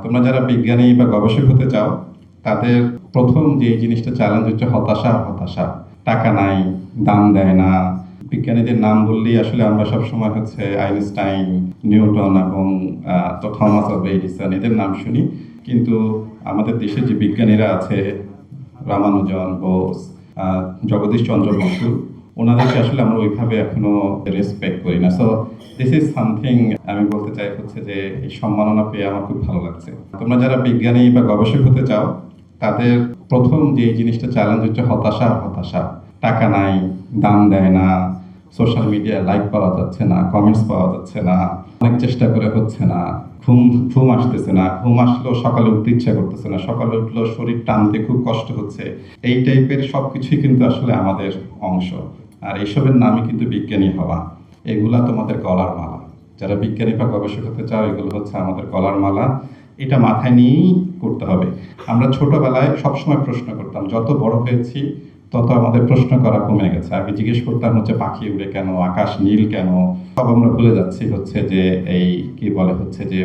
তোমরা যারা বিজ্ঞানী বা গবেষক হতে চাও তাদের প্রথম যে জিনিসটা চ্যালেঞ্জ হচ্ছে হতাশা হতাশা। টাকা নাই, দাম দেয় না। বিজ্ঞানীদের নাম বললেই আসলে আমরা সবসময় হচ্ছে আইনস্টাইন, নিউটন এবং তো থমাস আলভা এডিসন এদের নাম শুনি। কিন্তু আমাদের দেশে যে বিজ্ঞানীরা আছে, রামানুজন, বোস, জগদীশ চন্দ্র বসু, ওনাদেরকে আসলে আমরা ওইভাবে এখনো রেসপেক্ট করি না। সো দিস ইজ সামথিং আমি বলতে চাই হচ্ছে যে এই সম্মাননা পেয়ে আমার খুব ভালো লাগছে। তোমরা যারা বিজ্ঞানী বা গবেষক হতে চাও তাদের প্রথম যে জিনিসটা চ্যালেঞ্জ হচ্ছে হতাশা হতাশা। টাকা নাই, দাম দেয় না, সোশ্যাল মিডিয়ায় লাইক পাওয়া যাচ্ছে না, কমেন্টস পাওয়া যাচ্ছে না, অনেক চেষ্টা করে হচ্ছে না, ঘুম ঘুম আসতেছে না, ঘুম আসলেও সকালে উঠতে ইচ্ছা করতেছে না, সকালে উঠলেও শরীর টানতে খুব কষ্ট হচ্ছে। এই টাইপের সব কিছুই কিন্তু আসলে আমাদের অংশ। আর এইসবের নামই কিন্তু বিজ্ঞানী হওয়া। এগুলা তোমাদের গলার মালা। যারা বিজ্ঞানী বা গবেষক হতে চাও, এগুলো হচ্ছে আমাদের গলার মালা। এটা মাথায় নিয়েই করতে হবে। আমরা ছোটবেলায় সবসময় প্রশ্ন করতাম, যত বড় হয়েছি তত আমাদের প্রশ্ন করা কমে গেছে। আগে জিজ্ঞেস করতাম হচ্ছে পাখি উড়ে কেন, আকাশ নীল কেন, সব আমরা ভুলে যাচ্ছি হচ্ছে যে এই কি বলে হচ্ছে যে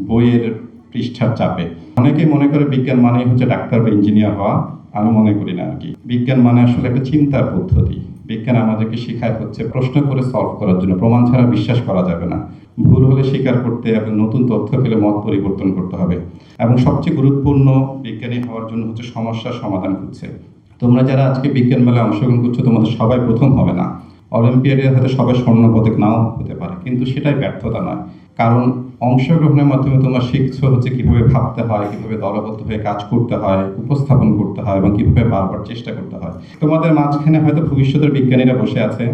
বইয়ের পৃষ্ঠার চাপে। অনেকেই মনে করে বিজ্ঞান মানেই হচ্ছে ডাক্তার বা ইঞ্জিনিয়ার হওয়া। আমি মনে করি না আর কি। বিজ্ঞান মানে আসলে একটা চিন্তার পদ্ধতি। বিজ্ঞান আমাদেরকে শেখায় হচ্ছে প্রশ্ন করে সলভ করার জন্য। প্রমাণ ছাড়া বিশ্বাস করা যাবে না। ভুল হলে স্বীকার করতে এবং নতুন তথ্য পেলে মত পরিবর্তন করতে হবে। এবং সবচেয়ে গুরুত্বপূর্ণ বিজ্ঞানী হওয়ার জন্য হচ্ছে সমস্যার সমাধান খুঁজছে। তোমরা যারা আজকে বিজ্ঞান মেলায় অংশগ্রহণ করছো, তোমাদের সবাই প্রথম হবে না। অলিম্পিয়াডে হয়তো সবাই স্বর্ণ পদক নাও হতে পারে, কিন্তু সেটাই ব্যর্থতা নয়। কারণ অংশগ্রহণের মাধ্যমে তোমরা শিখছো হচ্ছে কিভাবে ভাবতে হয়, কিভাবে দলবদ্ধ হয়ে কাজ করতে হয়, উপস্থাপন করতে হয় এবং কিভাবে বারবার চেষ্টা করতে হয়। তোমাদের মাঝখানে হয়তো ভবিষ্যতের বিজ্ঞানীরা বসে আছে।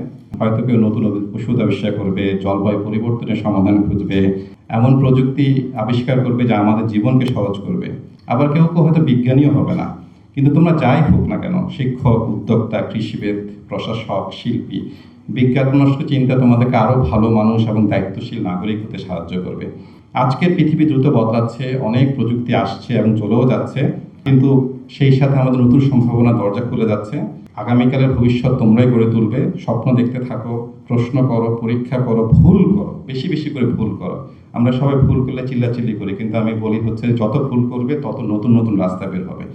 হয়তো কেউ নতুন ওষুধ আবিষ্কার করবে, জলবায়ু পরিবর্তনের সমাধান খুঁজবে, এমন প্রযুক্তি আবিষ্কার করবে যা আমাদের জীবনকে সহজ করবে। আবার কেউ কেউ হয়তো বিজ্ঞানীও হবে না। কিন্তু তোমরা যাই হোক না কেন, শিক্ষক, উদ্যোক্তা, কৃষিবিদ, প্রশাসক, শিল্পী, বিজ্ঞানমনস্ক চিন্তা তোমাদেরকে আরও ভালো মানুষ এবং দায়িত্বশীল নাগরিক হতে সাহায্য করবে। আজকের পৃথিবী দ্রুত বদলাচ্ছে, অনেক প্রযুক্তি আসছে এবং চলেও যাচ্ছে, কিন্তু সেই সাথে আমাদের নতুন সম্ভাবনা দরজা খুলে যাচ্ছে। আগামীকালের ভবিষ্যৎ তোমরাই গড়ে তুলবে। স্বপ্ন দেখতে থাকো, প্রশ্ন করো, পরীক্ষা করো, ভুল করো, বেশি বেশি করে ভুল করো। আমরা সবাই ভুল করলে চিল্লাচিল্লি করি, কিন্তু আমি বলি হচ্ছে যত ভুল করবে তত নতুন নতুন রাস্তা বের হবে।